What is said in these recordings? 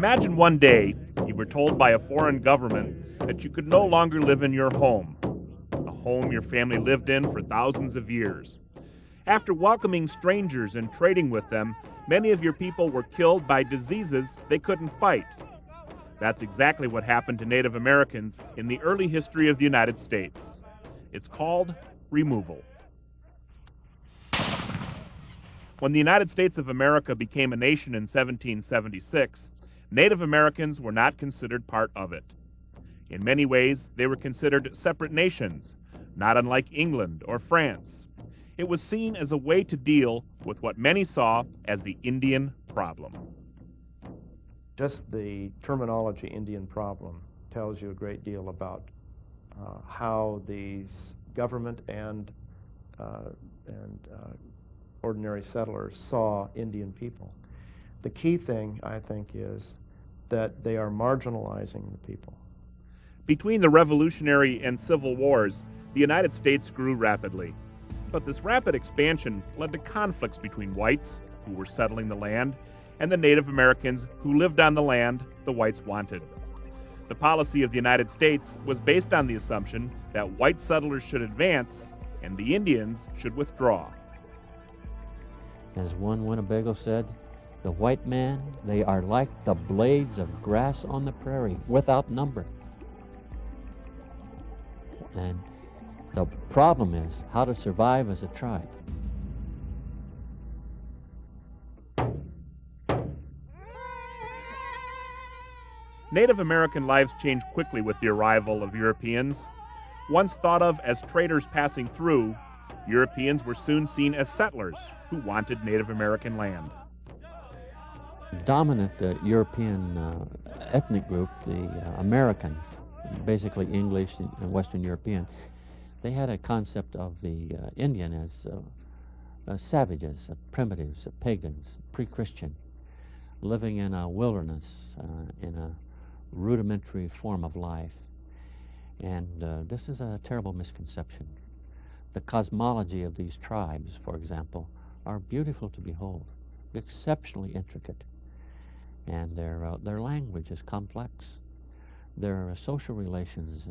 Imagine one day you were told by a foreign government that you could no longer live in your home, a home your family lived in for thousands of years. After welcoming strangers and trading with them, many of your people were killed by diseases they couldn't fight. That's exactly what happened to Native Americans in the early history of the United States. It's called removal. When the United States of America became a nation in 1776, Native Americans were not considered part of it. In many ways, they were considered separate nations, not unlike England or France. It was seen as a way to deal with what many saw as the Indian problem. Just the terminology Indian problem tells you a great deal about how these government and ordinary settlers saw Indian people. The key thing, I think, is that they are marginalizing the people. Between the Revolutionary and Civil Wars, the United States grew rapidly. But this rapid expansion led to conflicts between whites, who were settling the land, and the Native Americans who lived on the land the whites wanted. The policy of the United States was based on the assumption that white settlers should advance and the Indians should withdraw. As one Winnebago said, the white man, they are like the blades of grass on the prairie, without number. And the problem is how to survive as a tribe. Native American lives changed quickly with the arrival of Europeans. Once thought of as traders passing through, Europeans were soon seen as settlers who wanted Native American land. Dominant European ethnic group, the Americans, basically English and Western European, they had a concept of the Indian as savages, primitives, pagans, pre-Christian, living in a wilderness, in a rudimentary form of life. And this is a terrible misconception. The cosmology of these tribes, for example, are beautiful to behold, exceptionally intricate. And their language is complex. Their social relations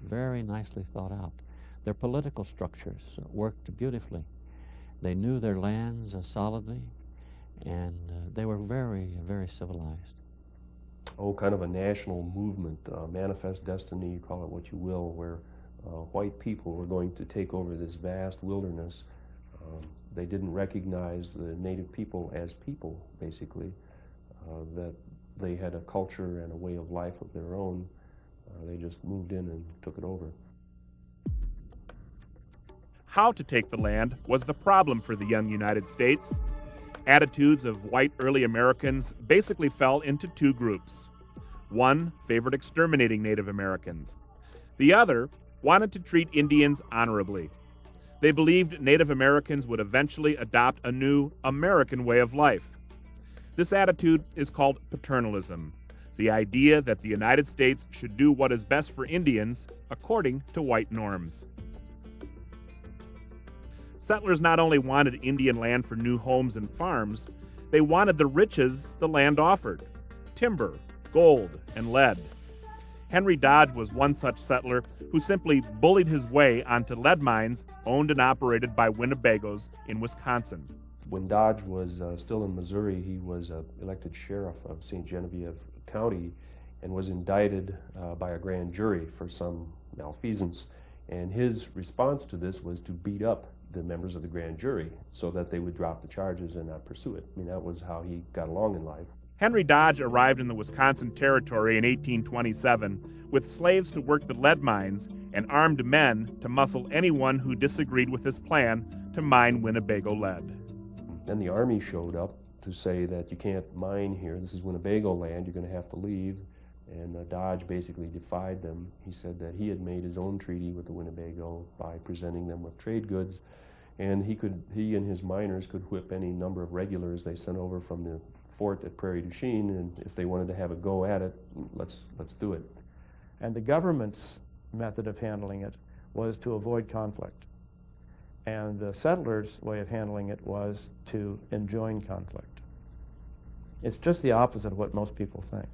very nicely thought out. Their political structures worked beautifully. They knew their lands solidly, and they were very, very civilized. Kind of a national movement, manifest destiny, you call it what you will, where white people were going to take over this vast wilderness. They didn't recognize the native people as people, basically, that they had a culture and a way of life of their own. They just moved in and took it over. How to take the land was the problem for the young United States. Attitudes of white early Americans basically fell into two groups. One favored exterminating Native Americans. The other wanted to treat Indians honorably. They believed Native Americans would eventually adopt a new American way of life. This attitude is called paternalism, the idea that the United States should do what is best for Indians according to white norms. Settlers not only wanted Indian land for new homes and farms, they wanted the riches the land offered: timber, gold, and lead. Henry Dodge was one such settler who simply bullied his way onto lead mines owned and operated by Winnebagos in Wisconsin. When Dodge was still in Missouri, he was elected sheriff of St. Genevieve County and was indicted by a grand jury for some malfeasance. And his response to this was to beat up the members of the grand jury so that they would drop the charges and not pursue it. I mean, that was how he got along in life. Henry Dodge arrived in the Wisconsin Territory in 1827 with slaves to work the lead mines and armed men to muscle anyone who disagreed with his plan to mine Winnebago lead. Then the Army showed up to say that you can't mine here, this is Winnebago land, you're going to have to leave. And Dodge basically defied them. He said that he had made his own treaty with the Winnebago by presenting them with trade goods, and he and his miners could whip any number of regulars they sent over from the fort at Prairie du Chien, and if they wanted to have a go at it, let's do it. And the government's method of handling it was to avoid conflict. And the settlers' way of handling it was to enjoin conflict. It's just the opposite of what most people think.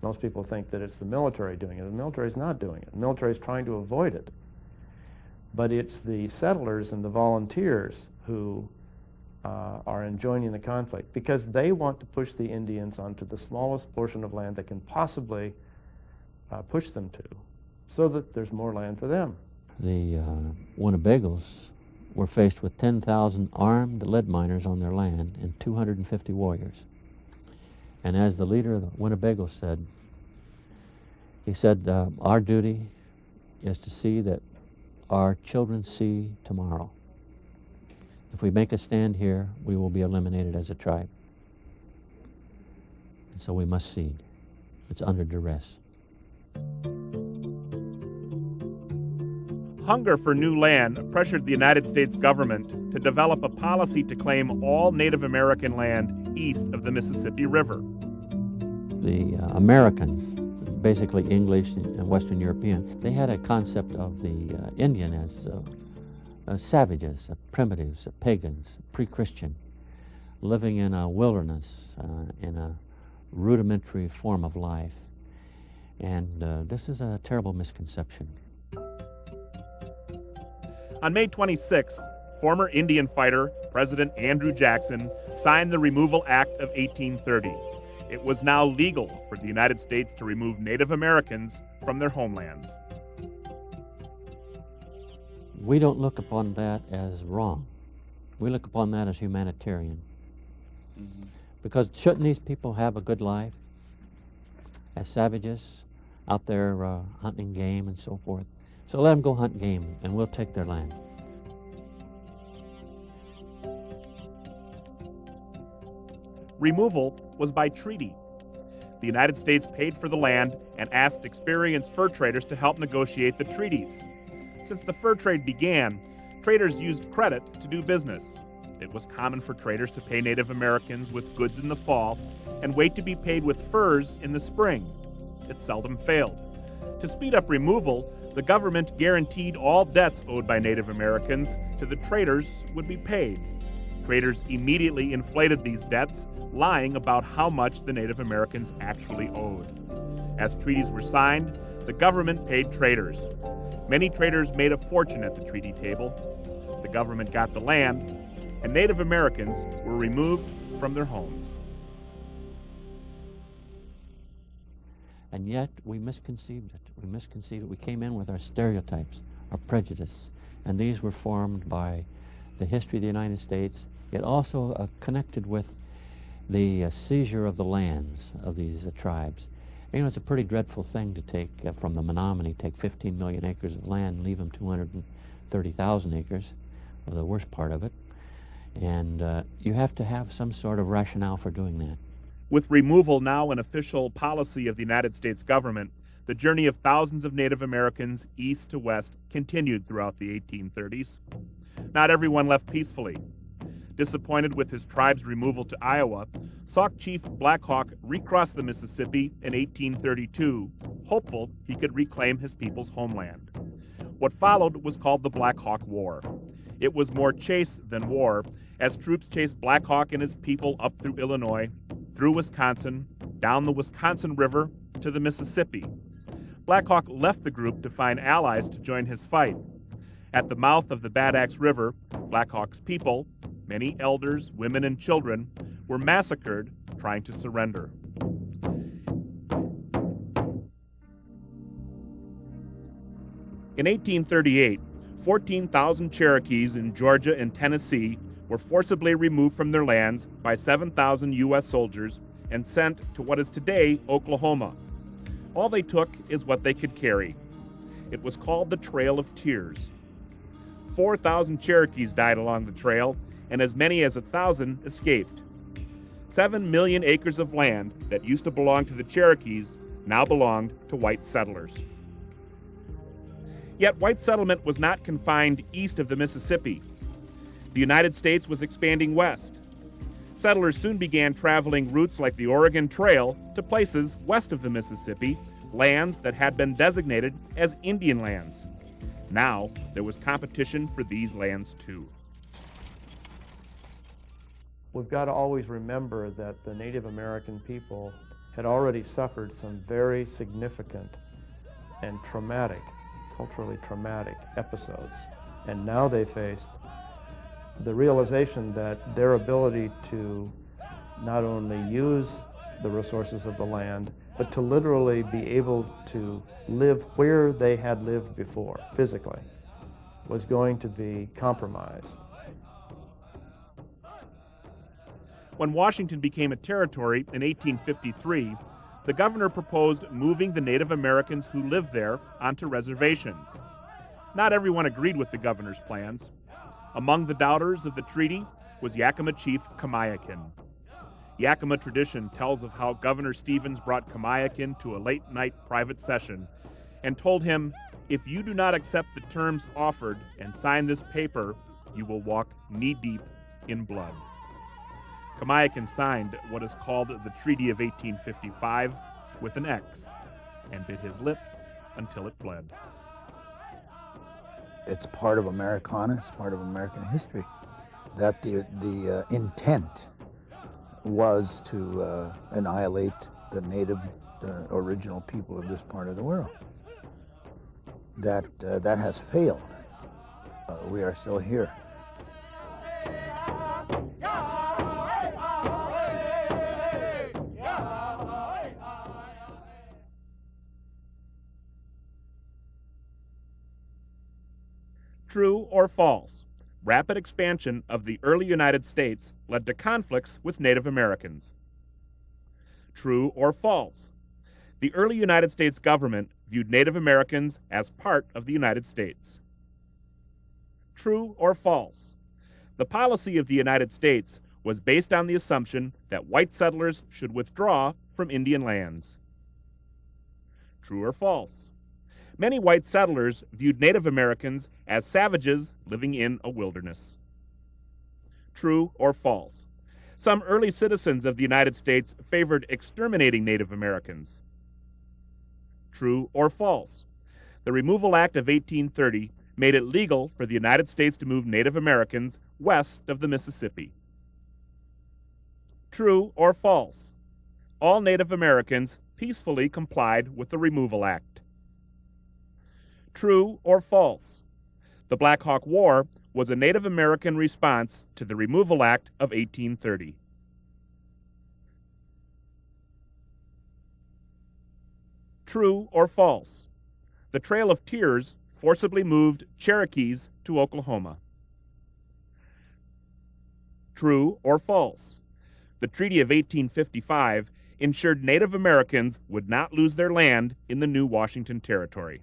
Most people think that it's the military doing it. The military is not doing it. The military is trying to avoid it. But it's the settlers and the volunteers who are enjoining the conflict because they want to push the Indians onto the smallest portion of land they can possibly push them to so that there's more land for them. The Winnebagos were faced with 10,000 armed lead miners on their land and 250 warriors. And as the leader of the Winnebagos said, he said, our duty is to see that our children see tomorrow. If we make a stand here, we will be eliminated as a tribe. And so we must cede. It's under duress. Hunger for new land pressured the United States government to develop a policy to claim all Native American land east of the Mississippi River. The Americans, basically English and Western European, they had a concept of the Indian as savages, primitives, pagans, pre-Christian, living in a wilderness, in a rudimentary form of life. And this is a terrible misconception. On May 26th, former Indian fighter President Andrew Jackson signed the Removal Act of 1830. It was now legal for the United States to remove Native Americans from their homelands. We don't look upon that as wrong. We look upon that as humanitarian. Because shouldn't these people have a good life as savages out there hunting game and so forth? So let them go hunt game and we'll take their land. Removal was by treaty. The United States paid for the land and asked experienced fur traders to help negotiate the treaties. Since the fur trade began, traders used credit to do business. It was common for traders to pay Native Americans with goods in the fall and wait to be paid with furs in the spring. It seldom failed. To speed up removal, the government guaranteed all debts owed by Native Americans to the traders would be paid. Traders immediately inflated these debts, lying about how much the Native Americans actually owed. As treaties were signed, the government paid traders. Many traders made a fortune at the treaty table. The government got the land, and Native Americans were removed from their homes. And yet we misconceived it. We came in with our stereotypes, our prejudice, and these were formed by the history of the United States, yet also connected with the seizure of the lands of these tribes. You know, it's a pretty dreadful thing to take from the Menominee, take 15 million acres of land and leave them 230,000 acres, or the worst part of it. And you have to have some sort of rationale for doing that. With removal now an official policy of the United States government, the journey of thousands of Native Americans east to west continued throughout the 1830s. Not everyone left peacefully. Disappointed with his tribe's removal to Iowa, Sauk Chief Black Hawk recrossed the Mississippi in 1832, hopeful he could reclaim his people's homeland. What followed was called the Black Hawk War. It was more chase than war, as troops chased Black Hawk and his people up through Illinois, through Wisconsin, down the Wisconsin River to the Mississippi. Black Hawk left the group to find allies to join his fight. At the mouth of the Bad Axe River, Black Hawk's people, many elders, women, and children, were massacred trying to surrender. In 1838, 14,000 Cherokees in Georgia and Tennessee were forcibly removed from their lands by 7,000 U.S. soldiers and sent to what is today Oklahoma. All they took is what they could carry. It was called the Trail of Tears. 4,000 Cherokees died along the trail, and as many as 1,000 escaped. 7 million acres of land that used to belong to the Cherokees now belonged to white settlers. Yet white settlement was not confined east of the Mississippi. The United States was expanding west. Settlers soon began traveling routes like the Oregon Trail to places west of the Mississippi, lands that had been designated as Indian lands. Now, there was competition for these lands too. we've got to always remember that the Native American people had already suffered some very significant and traumatic, culturally traumatic episodes. And now they faced the realization that their ability to not only use the resources of the land, but to literally be able to live where they had lived before, physically, was going to be compromised. When Washington became a territory in 1853, the governor proposed moving the Native Americans who lived there onto reservations. Not everyone agreed with the governor's plans. Among the doubters of the treaty was Yakima chief Kamiakin. Yakima tradition tells of how Governor Stevens brought Kamiakin to a late-night private session and told him, "If you do not accept the terms offered and sign this paper, you will walk knee-deep in blood." Kamiakin signed what is called the Treaty of 1855 with an X and bit his lip until it bled. It's part of Americana, it's part of American history, that the intent was to annihilate the native, original people of this part of the world. That has failed. We are still here. True or false? Rapid expansion of the early United States led to conflicts with Native Americans. True or false? The early United States government viewed Native Americans as part of the United States. True or false? The policy of the United States was based on the assumption that white settlers should withdraw from Indian lands. True or false? Many white settlers viewed Native Americans as savages living in a wilderness. True or false? Some early citizens of the United States favored exterminating Native Americans. True or false? The Removal Act of 1830 made it legal for the United States to move Native Americans west of the Mississippi. True or false? All Native Americans peacefully complied with the Removal Act. True or false? The Black Hawk War was a Native American response to the Removal Act of 1830. True or false? The Trail of Tears forcibly moved Cherokees to Oklahoma. True or false? The Treaty of 1855 ensured Native Americans would not lose their land in the new Washington Territory.